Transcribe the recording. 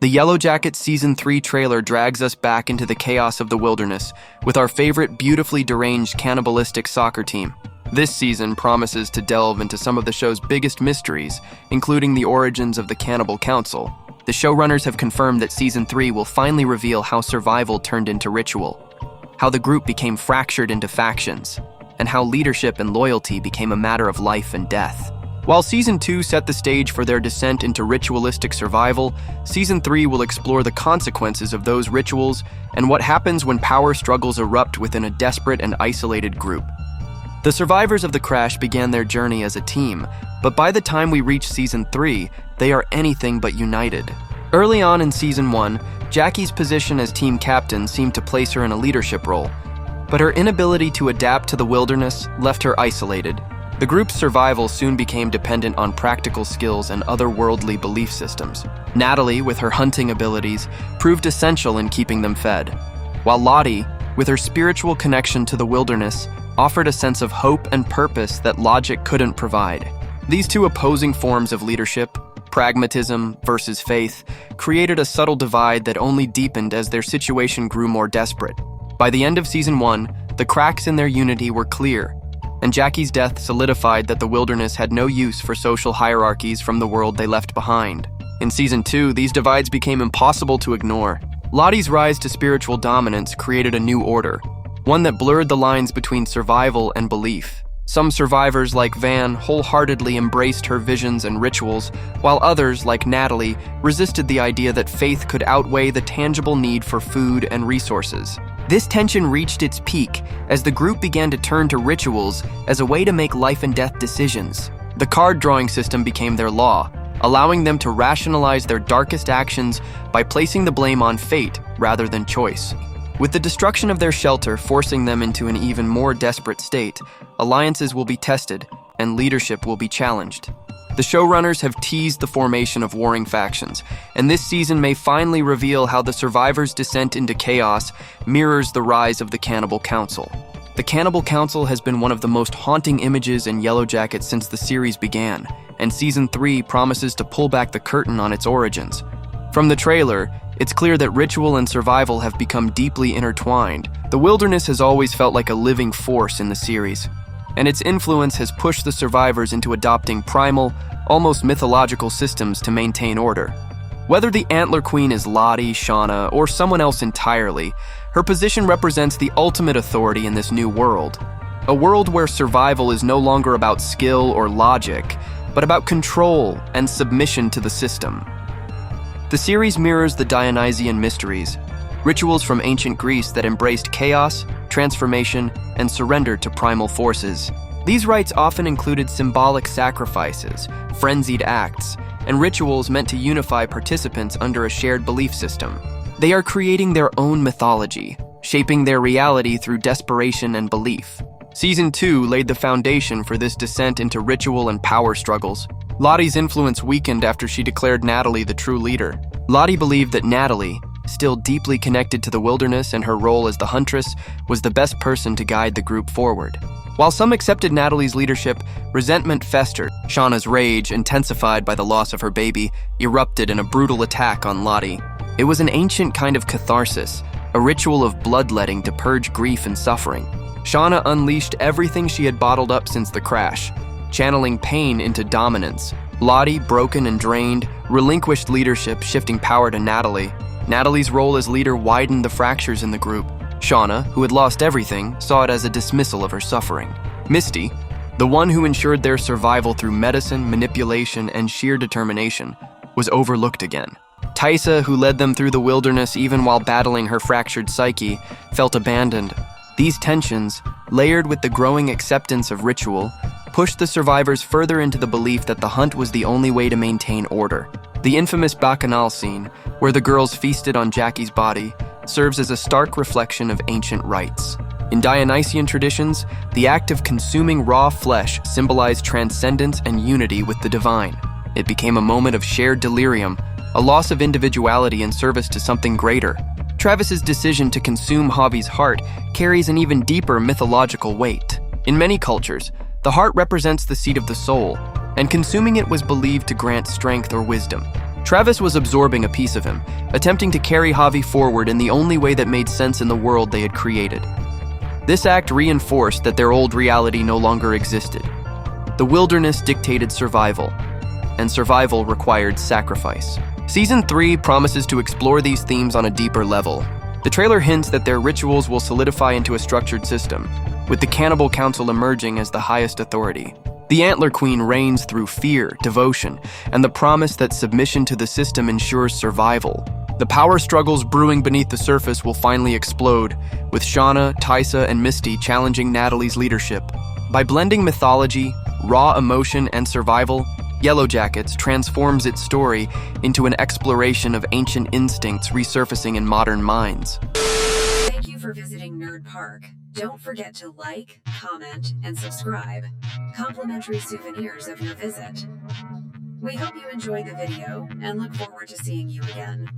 The Yellowjackets Season 3 trailer drags us back into the chaos of the wilderness with our favorite beautifully deranged cannibalistic soccer team. This season promises to delve into some of the show's biggest mysteries, including the origins of the Cannibal Council. The showrunners have confirmed that Season 3 will finally reveal how survival turned into ritual, how the group became fractured into factions, and how leadership and loyalty became a matter of life and death. While Season 2 set the stage for their descent into ritualistic survival, Season 3 will explore the consequences of those rituals and what happens when power struggles erupt within a desperate and isolated group. The survivors of the crash began their journey as a team, but by the time we reach Season 3, they are anything but united. Early on in Season 1, Jackie's position as team captain seemed to place her in a leadership role, but her inability to adapt to the wilderness left her isolated. The group's survival soon became dependent on practical skills and otherworldly belief systems. Natalie, with her hunting abilities, proved essential in keeping them fed, while Lottie, with her spiritual connection to the wilderness, offered a sense of hope and purpose that logic couldn't provide. These two opposing forms of leadership, pragmatism versus faith, created a subtle divide that only deepened as their situation grew more desperate. By the end of Season 1, the cracks in their unity were clear, and Jackie's death solidified that the wilderness had no use for social hierarchies from the world they left behind. In Season 2, these divides became impossible to ignore. Lottie's rise to spiritual dominance created a new order, one that blurred the lines between survival and belief. Some survivors, like Van, wholeheartedly embraced her visions and rituals, while others, like Natalie, resisted the idea that faith could outweigh the tangible need for food and resources. This tension reached its peak as the group began to turn to rituals as a way to make life and death decisions. The card drawing system became their law, allowing them to rationalize their darkest actions by placing the blame on fate rather than choice. With the destruction of their shelter forcing them into an even more desperate state, alliances will be tested and leadership will be challenged. The showrunners have teased the formation of warring factions, and this season may finally reveal how the survivors' descent into chaos mirrors the rise of the Cannibal Council. The Cannibal Council has been one of the most haunting images in Yellowjackets since the series began, and Season 3 promises to pull back the curtain on its origins. From the trailer, it's clear that ritual and survival have become deeply intertwined. The wilderness has always felt like a living force in the series, and its influence has pushed the survivors into adopting primal, almost mythological systems to maintain order. Whether the Antler Queen is Lottie, Shauna, or someone else entirely, her position represents the ultimate authority in this new world. A world where survival is no longer about skill or logic, but about control and submission to the system. The series mirrors the Dionysian mysteries, rituals from ancient Greece that embraced chaos, transformation, and surrender to primal forces. These rites often included symbolic sacrifices, frenzied acts, and rituals meant to unify participants under a shared belief system. They are creating their own mythology, shaping their reality through desperation and belief. Season 2 laid the foundation for this descent into ritual and power struggles. Lottie's influence weakened after she declared Natalie the true leader. Lottie believed that Natalie, still deeply connected to the wilderness and her role as the huntress, was the best person to guide the group forward. While some accepted Natalie's leadership, resentment festered. Shauna's rage, intensified by the loss of her baby, erupted in a brutal attack on Lottie. It was an ancient kind of catharsis, a ritual of bloodletting to purge grief and suffering. Shauna unleashed everything she had bottled up since the crash, channeling pain into dominance. Lottie, broken and drained, relinquished leadership, shifting power to Natalie. Natalie's role as leader widened the fractures in the group. Shauna, who had lost everything, saw it as a dismissal of her suffering. Misty, the one who ensured their survival through medicine, manipulation, and sheer determination, was overlooked again. Tysa, who led them through the wilderness even while battling her fractured psyche, felt abandoned. These tensions, layered with the growing acceptance of ritual, pushed the survivors further into the belief that the hunt was the only way to maintain order. The infamous Bacchanal scene, where the girls feasted on Jackie's body, serves as a stark reflection of ancient rites. In Dionysian traditions, the act of consuming raw flesh symbolized transcendence and unity with the divine. It became a moment of shared delirium, a loss of individuality in service to something greater. Travis's decision to consume Javi's heart carries an even deeper mythological weight. In many cultures, the heart represents the seat of the soul, and consuming it was believed to grant strength or wisdom. Travis was absorbing a piece of him, attempting to carry Javi forward in the only way that made sense in the world they had created. This act reinforced that their old reality no longer existed. The wilderness dictated survival, and survival required sacrifice. Season 3 promises to explore these themes on a deeper level. The trailer hints that their rituals will solidify into a structured system, with the Cannibal Council emerging as the highest authority. The Antler Queen reigns through fear, devotion, and the promise that submission to the system ensures survival. The power struggles brewing beneath the surface will finally explode, with Shauna, Tysa, and Misty challenging Natalie's leadership. By blending mythology, raw emotion, and survival, Yellowjackets transforms its story into an exploration of ancient instincts resurfacing in modern minds. Thank you for visiting Nerd Park. Don't forget to like, comment, and subscribe. Complimentary souvenirs of your visit. We hope you enjoyed the video and look forward to seeing you again.